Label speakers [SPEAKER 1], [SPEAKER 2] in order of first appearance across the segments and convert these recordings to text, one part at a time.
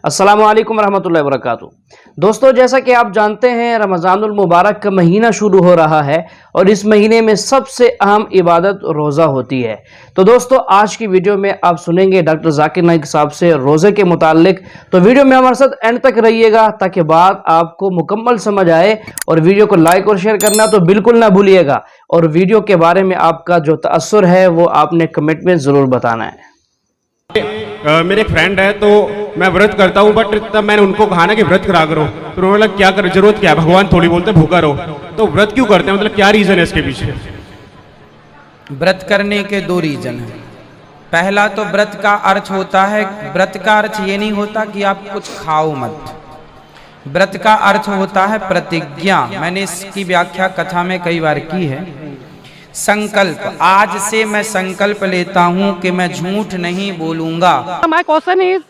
[SPEAKER 1] अस्सलामु अलैकुम रहमतुल्लाहि व बरकातुहू। दोस्तों, जैसा कि आप जानते हैं रमज़ानुल मुबारक का महीना शुरू हो रहा है और इस महीने में सबसे अहम इबादत रोज़ा होती है। तो दोस्तों, आज की वीडियो में आप सुनेंगे डॉक्टर जाकिर नाइक साहब से रोज़े के मुताल्लिक। तो वीडियो में हमारे साथ एंड तक रहिएगा ताकि बात आपको मुकम्मल समझ आए। और वीडियो को लाइक और शेयर करना तो बिल्कुल ना भूलिएगा। और वीडियो के बारे में आपका जो तअस्सुर है वो आपने कमेंट में ज़रूर बताना है।
[SPEAKER 2] मेरे एक फ्रेंड है, तो मैं व्रत करता हूँ, बट तब मैंने उनको कहा ना कि व्रत करा करो, तो उन्होंने बोला क्या कर, जरूरत क्या है, भगवान थोड़ी बोलते भूखा रहो। तो व्रत क्यों करते हैं, मतलब क्या रीजन है इसके पीछे?
[SPEAKER 3] व्रत करने के दो रीजन हैं। पहला तो व्रत का अर्थ होता है, व्रत का अर्थ ये नहीं होता कि आप कुछ खाओ मत। व्रत का अर्थ होता है प्रतिज्ञा। मैंने इसकी व्याख्या कथा में कई बार की है। संकल्प, आज से मैं संकल्प लेता हूं कि मैं झूठ नहीं बोलूंगा।
[SPEAKER 4] माय क्वेश्चन इज,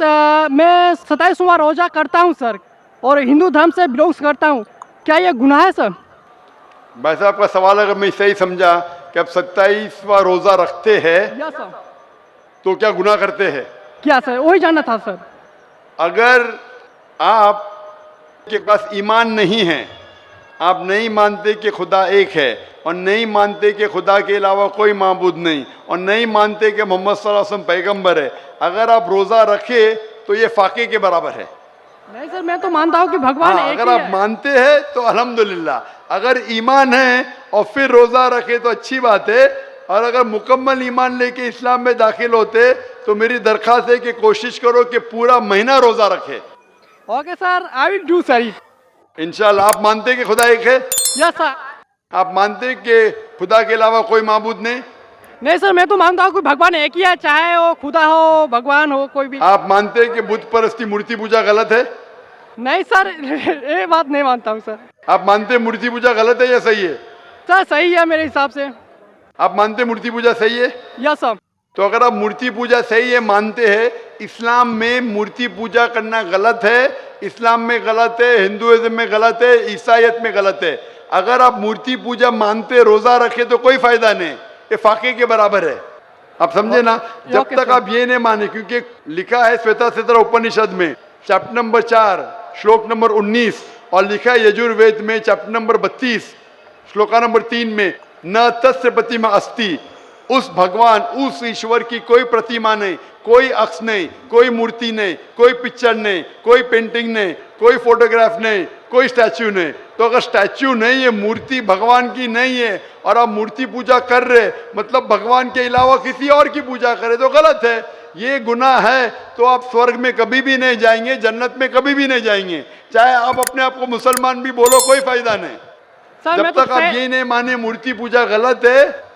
[SPEAKER 4] मैं 27वां रोजा करता हूं सर, और हिंदू धर्म से बिलोंग्स करता हूं, क्या ये गुनाह है सर?
[SPEAKER 5] भाई साहब, आपका सवाल अगर मैं सही समझा कि आप 27वां रोजा रखते हैं,
[SPEAKER 4] यस सर।
[SPEAKER 5] तो क्या गुनाह करते हैं?
[SPEAKER 4] क्या सर, वही जानना था सर।
[SPEAKER 5] अगर आप के पास ईमान नहीं है, आप नहीं मानते कि खुदा एक है, और नहीं मानते कि खुदा के अलावा कोई माबूद नहीं, और नहीं मानते कि मोहम्मद सल्लल्लाहु अलैहि वसल्लम पैगंबर है, अगर आप रोज़ा रखे तो ये फाके के बराबर है।
[SPEAKER 4] नहीं सर, मैं तो मानता हूँ कि भगवान एक
[SPEAKER 5] अगर
[SPEAKER 4] ही
[SPEAKER 5] आप
[SPEAKER 4] है।
[SPEAKER 5] मानते हैं तो अल्हम्दुलिल्लाह, अगर ईमान है और फिर रोज़ा रखे तो अच्छी बात है, और अगर मुकम्मल ईमान लेके इस्लाम में दाखिल होते तो मेरी दरख्वास्त है कि कोशिश करो कि पूरा महीना रोज़ा रखे।
[SPEAKER 4] Okay sir, I will do sir.
[SPEAKER 5] इंशाल्लाह। आप मानते कि खुदा एक है?
[SPEAKER 4] Yes sir.
[SPEAKER 5] आप मानते कि खुदा के अलावा कोई माबूद नहीं?
[SPEAKER 4] नहीं सर, मैं तो मानता हूँ कि भगवान एक ही है, चाहे वो खुदा हो, भगवान हो, कोई भी।
[SPEAKER 5] आप मानते हैं कि बुत परस्ती, मूर्ति पूजा गलत है?
[SPEAKER 4] नहीं सर, ये बात नहीं मानता हूँ सर।
[SPEAKER 5] आप मानते हैं मूर्ति पूजा गलत है या सही है?
[SPEAKER 4] सर सही है मेरे हिसाब से।
[SPEAKER 5] आप मानते हैं मूर्ति पूजा सही है?
[SPEAKER 4] Yes sir.
[SPEAKER 5] तो अगर आप मूर्ति पूजा सही है मानते हैं, इस्लाम में मूर्ति पूजा करना गलत है, इस्लाम में गलत है, हिंदुइज्म में गलत है, ईसाईयत में गलत है। अगर आप मूर्ति पूजा मानते, रोजा रखे तो कोई फायदा नहीं, ये फाके के बराबर है। आप समझे ना? जब तक आप ये नहीं माने, क्योंकि लिखा है श्वेताश्वतर उपनिषद में चैप्टर नंबर 4 श्लोक नंबर 19, और लिखा है यजुर्वेद में चैप्टर नंबर 32 श्लोका नंबर 3 में, न तस्य प्रतिमा अस्ति, उस भगवान, उस ईश्वर की कोई प्रतिमा नहीं, कोई अक्ष नहीं, कोई मूर्ति नहीं, कोई पिक्चर नहीं, कोई पेंटिंग नहीं, कोई फोटोग्राफ नहीं, कोई स्टैच्यू नहीं। तो अगर स्टैच्यू नहीं है, मूर्ति भगवान की नहीं है, और आप मूर्ति पूजा कर रहे, मतलब भगवान के अलावा किसी और की पूजा करे, तो गलत है, ये गुनाह है। तो आप स्वर्ग में कभी भी नहीं जाएंगे, जन्नत में कभी भी नहीं जाएंगे, चाहे आप अपने आप को मुसलमान भी बोलो, कोई फायदा नहीं। जब तक आप ये नहीं माने मूर्ति पूजा गलत है,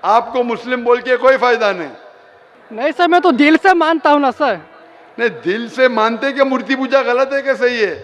[SPEAKER 5] आपको मुस्लिम बोल के कोई फायदा नहीं।
[SPEAKER 4] नहीं सर, मैं तो दिल से मानता हूँ ना सर।
[SPEAKER 5] नहीं, दिल से मानते कि मूर्ति पूजा गलत है कि सही है?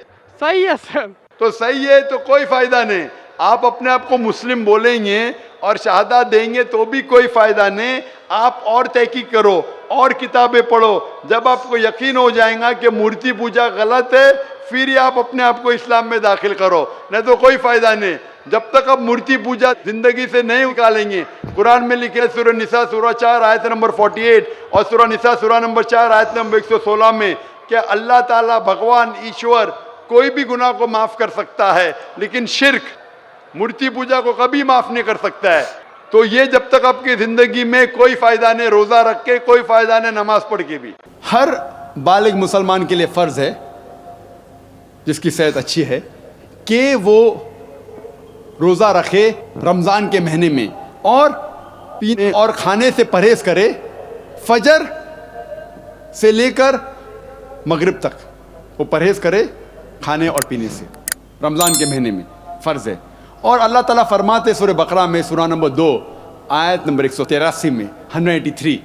[SPEAKER 4] सही है सर।
[SPEAKER 5] तो सही है तो कोई फायदा नहीं। आप अपने आप को मुस्लिम बोलेंगे और शहादत देंगे तो भी कोई फायदा नहीं। आप और तहकीक करो और किताबें पढ़ो, जब आपको यकीन हो जाएगा कि मूर्ति पूजा गलत है, फिर ही आप अपने आप को इस्लाम में दाखिल करो, नहीं तो कोई फायदा नहीं। जब तक आप मूर्ति पूजा जिंदगी से नहीं निकालेंगे, कुरान में लिखे है सूरह निसा सूरह 4 आयत नंबर 48 और सूरह निसा सूरह नंबर 4 आयत नंबर 116 में कि अल्लाह ताला भगवान ईश्वर कोई भी गुनाह को माफ कर सकता है, लेकिन शिर्क, मूर्ति पूजा को कभी माफ नहीं कर सकता है। तो ये जब तक आपकी जिंदगी में कोई फायदा नहीं, रोजा रख के कोई फायदा नहीं, नमाज पढ़ के भी। हर बालिग मुसलमान के लिए फर्ज है, जिसकी सेहत अच्छी है, कि वो रोजा रखे रमजान के महीने में, और पीने और खाने से परहेज करे, फजर से लेकर मगरिब तक वो परहेज करे खाने और पीने से, रमजान के महीने में फर्ज है। और अल्लाह ताला फरमाते सूरह बकरा में सूरह नंबर 2 आयत नंबर 183 में 183,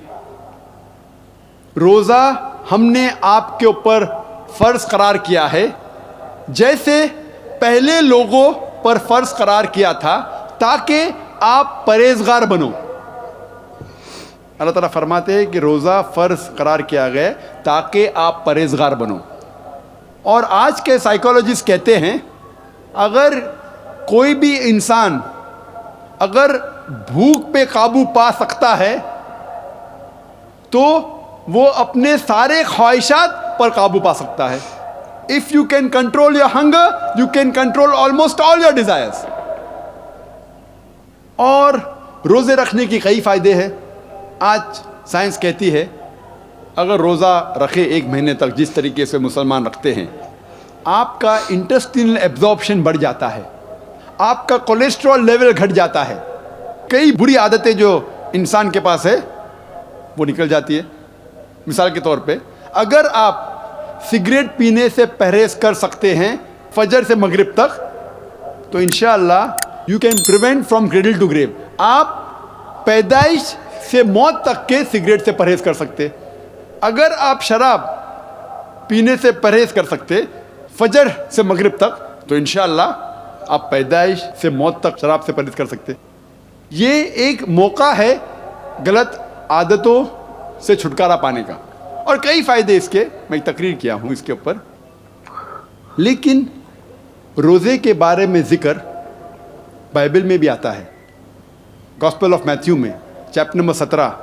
[SPEAKER 5] रोजा हमने आपके ऊपर फर्ज करार किया है जैसे पहले लोगों पर फर्ज करार किया था, ताकि आप परहेजगार बनो। अल्लाह ताला फरमाते हैं कि रोज़ा फ़र्ज करार किया गया ताकि आप परहेजगार बनो। और आज के साइकोलॉजिस्ट कहते हैं, अगर कोई भी इंसान अगर भूख पे काबू पा सकता है तो वो अपने सारे ख्वाहिशात पर काबू पा सकता है। If you can control your hunger, you can control almost all your desires. और रोजे रखने के कई फायदे हैं। आज साइंस कहती है अगर रोज़ा रखे 1 महीने तक, जिस तरीके से मुसलमान रखते हैं, आपका इंटेस्टिनल एब्जॉर्प्शन बढ़ जाता है, आपका कोलेस्ट्रॉल लेवल घट जाता है, कई बुरी आदतें जो इंसान के पास है वो निकल जाती है। मिसाल के तौर पे अगर आप सिगरेट पीने से परहेज कर सकते हैं फजर से मगरिब तक, तो इंशाअल्लाह you can prevent from cradle to grave. आप पैदाइश से मौत तक के सिगरेट से परहेज कर सकते। अगर आप शराब पीने से परहेज कर सकते फजर से मगरिब तक, तो इंशाअल्लाह आप पैदाइश से मौत तक शराब से परहेज कर सकते। ये एक मौका है गलत आदतों से छुटकारा पाने का, और कई फ़ायदे इसके मैं एक तकरीर किया हूँ इसके ऊपर। लेकिन रोज़े के बारे में ज़िक्र बाइबल में भी आता है। गॉस्पेल ऑफ मैथ्यू में चैप्टर नंबर 17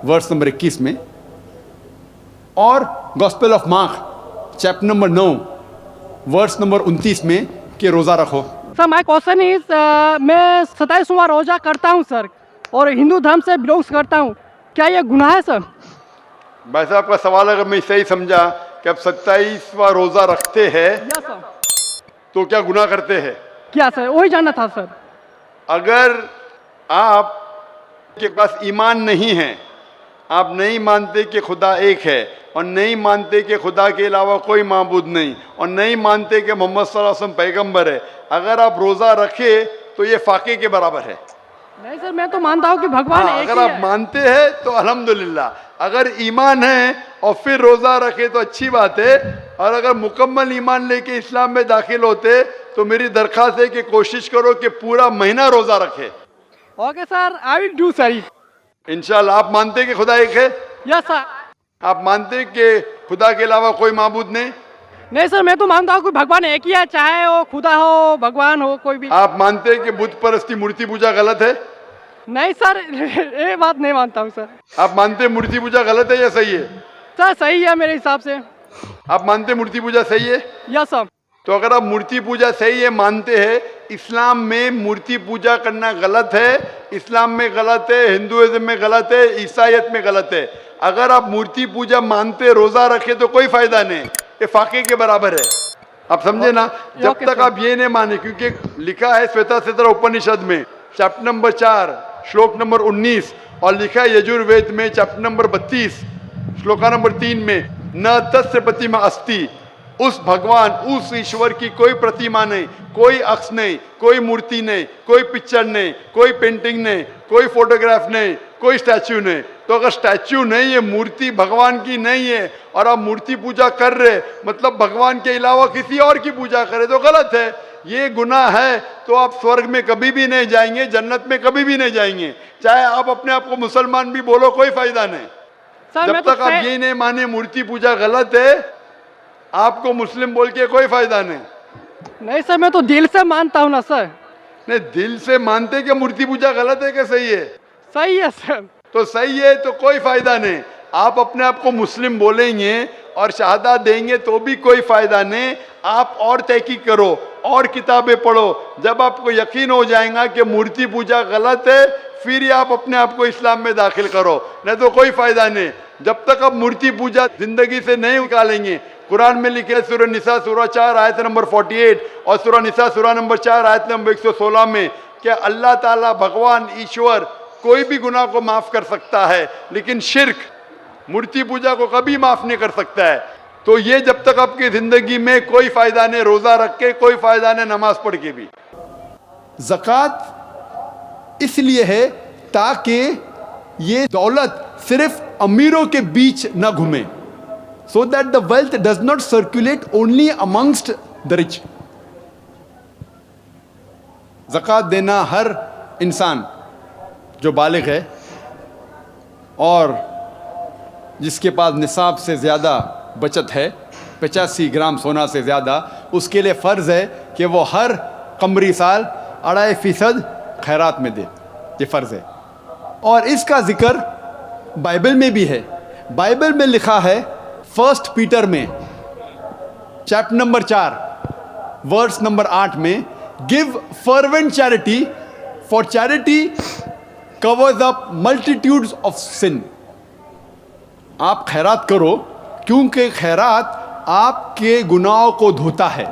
[SPEAKER 5] वर्स नंबर 21 में, और gospel of Mark chapter number 9 verse number 29 में कि रोज़ा रखो।
[SPEAKER 4] सर माय क्वेश्चन इज, मैं 27वां रोजा करता हूँ सर, और हिंदू धर्म से बिलोंग्स करता हूँ, क्या ये गुनाह है सर?
[SPEAKER 5] भाई साहब का सवाल अगर मैं सही समझा कि आप 27वां रोज़ा रखते हैं
[SPEAKER 4] या सर,
[SPEAKER 5] तो क्या गुनाह करते हैं?
[SPEAKER 4] क्या सर, वही जानना था सर।
[SPEAKER 5] अगर आप के पास ईमान नहीं है, आप नहीं मानते कि खुदा एक है, और नहीं मानते कि खुदा के अलावा कोई माबूद नहीं, और नहीं मानते कि मोहम्मद सल्लल्लाहु अलैहि वसल्लम पैगंबर है, अगर आप रोज़ा रखे तो ये फाके के बराबर है।
[SPEAKER 4] नहीं सर, मैं तो मानता हूँ कि भगवान एक
[SPEAKER 5] अगर
[SPEAKER 4] ही
[SPEAKER 5] आप
[SPEAKER 4] है।
[SPEAKER 5] मानते हैं तो अल्हम्दुलिल्लाह। अगर ईमान है और फिर रोज़ा रखे तो अच्छी बात है, और अगर मुकम्मल ईमान लेके इस्लाम में दाखिल होते तो मेरी दरख्वास्त है कि कोशिश करो कि पूरा महीना रोज़ा रखे।
[SPEAKER 4] Okay sir, I will do sir.
[SPEAKER 5] इंशाल्लाह। आप मानते हैं कि खुदा एक है?
[SPEAKER 4] Yes sir.
[SPEAKER 5] आप मानते हैं कि खुदा के अलावा कोई माबूद नहीं?
[SPEAKER 4] नहीं सर, मैं तो मानता हूँ कि भगवान एक ही है, चाहे वो खुदा हो, भगवान हो, कोई भी।
[SPEAKER 5] आप मानते हैं कि बुत परस्ती, मूर्ति पूजा गलत है?
[SPEAKER 4] नहीं सर, ये बात नहीं मानता हूँ सर।
[SPEAKER 5] आप मानते हैं मूर्ति पूजा गलत है या सही है?
[SPEAKER 4] सर सही है मेरे हिसाब से।
[SPEAKER 5] आप मानते हैं मूर्ति पूजा सही है?
[SPEAKER 4] Yes sir.
[SPEAKER 5] तो अगर आप मूर्ति पूजा सही है मानते हैं, इस्लाम में मूर्ति पूजा करना गलत है, इस्लाम में गलत है, हिंदुइज्म में गलत है, ईसाईयत में गलत है। अगर आप मूर्ति पूजा मानते रोज़ा रखे तो कोई फायदा नहीं, ये फाके के बराबर है। आप समझे ना? जब तक आप ये नहीं माने, क्योंकि लिखा है श्वेताश्वतर उपनिषद में चैप्टर नंबर 4 श्लोक नंबर 19, और लिखा है यजुर्वेद में चैप्टर नंबर 32 श्लोका नंबर 3 में, न तस्य प्रतिमा अस्ति, उस भगवान, उस ईश्वर की कोई प्रतिमा नहीं, कोई अक्ष नहीं, कोई मूर्ति नहीं, कोई पिक्चर नहीं, कोई पेंटिंग नहीं, कोई फोटोग्राफ नहीं, कोई स्टैच्यू नहीं। तो अगर स्टैच्यू नहीं है, मूर्ति भगवान की नहीं है, और आप मूर्ति पूजा कर रहे, मतलब भगवान के अलावा किसी और की पूजा करे, तो गलत है, ये गुनाह है। तो आप स्वर्ग में कभी भी नहीं जाएंगे, जन्नत में कभी भी नहीं जाएंगे, चाहे आप अपने आप को मुसलमान भी बोलो, कोई फायदा नहीं। जब तक आप ये नहीं माने मूर्ति पूजा गलत है, आपको मुस्लिम बोल के कोई फायदा नहीं।
[SPEAKER 4] नहीं सर, मैं तो दिल से मानता हूँ ना सर।
[SPEAKER 5] नहीं, दिल से मानते कि मूर्ति पूजा गलत है कि सही है?
[SPEAKER 4] सही है सर।
[SPEAKER 5] तो सही है तो कोई फायदा नहीं। आप अपने आप को मुस्लिम बोलेंगे और शहादत देंगे तो भी कोई फायदा नहीं। आप और तहकीक करो और किताबें पढ़ो, जब आपको यकीन हो जाएगा कि मूर्ति पूजा गलत है, फिर ही आप अपने आप को इस्लाम में दाखिल करो, नहीं तो कोई फायदा नहीं। जब तक आप मूर्ति पूजा जिंदगी से नहीं निकालेंगे, कुरान में लिखे सूरह निसा सूरह 4 आयत नंबर 48 और सूरह निसा सूरह नंबर 4 आयत नंबर 116 में कि अल्लाह ताला भगवान ईश्वर कोई भी गुनाह को माफ कर सकता है, लेकिन शिर्क, मूर्ति पूजा को कभी माफ नहीं कर सकता है। तो ये जब तक आपकी जिंदगी में कोई फायदा नहीं, रोजा रख के कोई फायदा नहीं, नमाज पढ़ के भी। ज़कात इसलिए है ताकि ये दौलत सिर्फ अमीरों के बीच न घूमे, so that the wealth does not circulate only amongst the rich. ज़कात देना हर इंसान जो बालिग है और जिसके पास निसाब से ज़्यादा बचत है, 85 ग्राम सोना से ज़्यादा, उसके लिए फ़र्ज़ है कि वो हर कमरी साल 2.5% खैरात में दे। ये फ़र्ज़ है। और इसका ज़िक्र बाइबल में भी है। बाइबल में लिखा है फर्स्ट पीटर में चैप्टर नंबर 4 वर्स नंबर 8 में, give fervent charity for charity covers up multitudes of sin. आप खैरात करो क्योंकि खैरात आपके गुनाहों को धोता है।